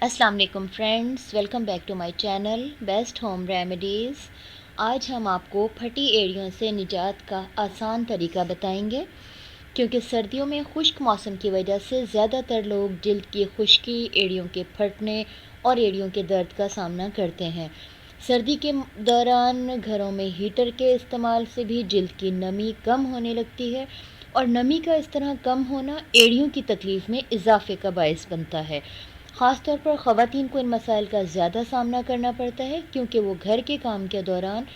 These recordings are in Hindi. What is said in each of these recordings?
अस्सलाम वालेकुम friends, welcome back to my channel best home remedies. आज हम आपको फटी एड़ियों से निजात का आसान तरीका बताएंगे, क्योंकि सर्दियों में खुश्क मौसम की वजह से ज़्यादातर लोग जिल्द की खुश्की, एड़ियों के फटने और एड़ियों के दर्द का सामना करते हैं। सर्दी के दौरान घरों में हीटर के इस्तेमाल से भी जिल्द की नमी कम होने लगती है, और नमी का इस तरह कम होना एड़ियों की तकलीफ़ में इजाफे का बायस बनता है। ख़ास तौर पर ख़वातीन को इन मसाइल का ज़्यादा सामना करना पड़ता है, क्योंकि वो घर के काम के दौरान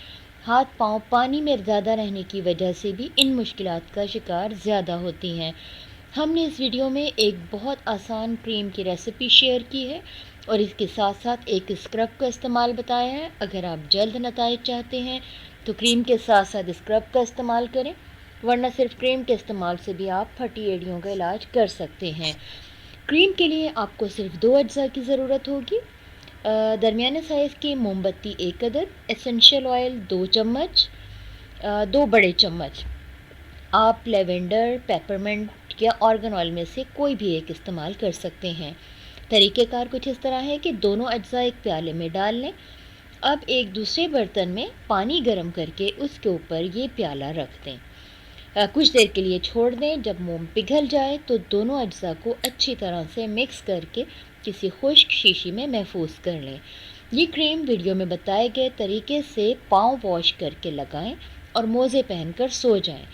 हाथ पाँव पानी में ज़्यादा रहने की वजह से भी इन मुश्किलात का शिकार ज़्यादा होती हैं। हमने इस वीडियो में एक बहुत आसान क्रीम की रेसिपी शेयर की है, और इसके साथ साथ एक स्क्रब का इस्तेमाल बताया है। अगर आप जल्द नताइज चाहते हैं तो क्रीम के साथ साथ स्क्रब का इस्तेमाल करें, वरना सिर्फ क्रीम के इस्तेमाल से भी आप फटी एड़ियों का इलाज कर सकते हैं। क्रीम के लिए आपको सिर्फ 2 अज्जा की ज़रूरत होगी। दरमियाने साइज़ की मोमबत्ती 1 अदद, एसेंशियल ऑयल 2 चम्मच, 2 बड़े चम्मच। आप लेवेंडर, पेपरमिंट या ऑर्गन ऑयल में से कोई भी एक इस्तेमाल कर सकते हैं। तरीक़ेकार कुछ इस तरह है कि दोनों अज्जा एक प्याले में डाल लें। अब एक दूसरे बर्तन में पानी गर्म करके उसके ऊपर ये प्याला रख दें। कुछ देर के लिए छोड़ दें। जब मोम पिघल जाए तो दोनों अज्जा को अच्छी तरह से मिक्स करके किसी खुश्क शीशी में महफूज कर लें। ये क्रीम वीडियो में बताए गए तरीके से पाँव वॉश करके लगाएं और मोज़े पहनकर सो जाएं।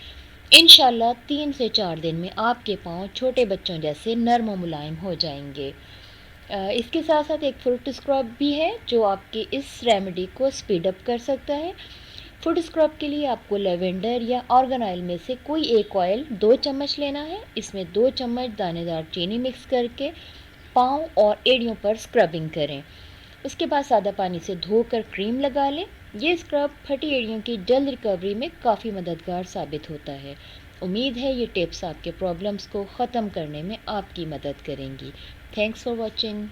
इंशाल्लाह 3 से 4 दिन में आपके पाँव छोटे बच्चों जैसे नर्म और मुलायम हो जाएंगे। इसके साथ साथ एक फ्रूट स्क्रब भी है जो आपके इस रेमेडी को स्पीड अप कर सकता है। फुट स्क्रब के लिए आपको लेवेंडर या ऑर्गन ऑयल में से कोई एक ऑयल 2 चम्मच लेना है। इसमें 2 चम्मच दानेदार चीनी मिक्स करके पाँव और एड़ियों पर स्क्रबिंग करें। उसके बाद सादा पानी से धोकर क्रीम लगा लें। ये स्क्रब फटी एड़ियों की जल्द रिकवरी में काफ़ी मददगार साबित होता है। उम्मीद है ये टिप्स आपके प्रॉब्लम्स को ख़त्म करने में आपकी मदद करेंगी। Thanks for watching.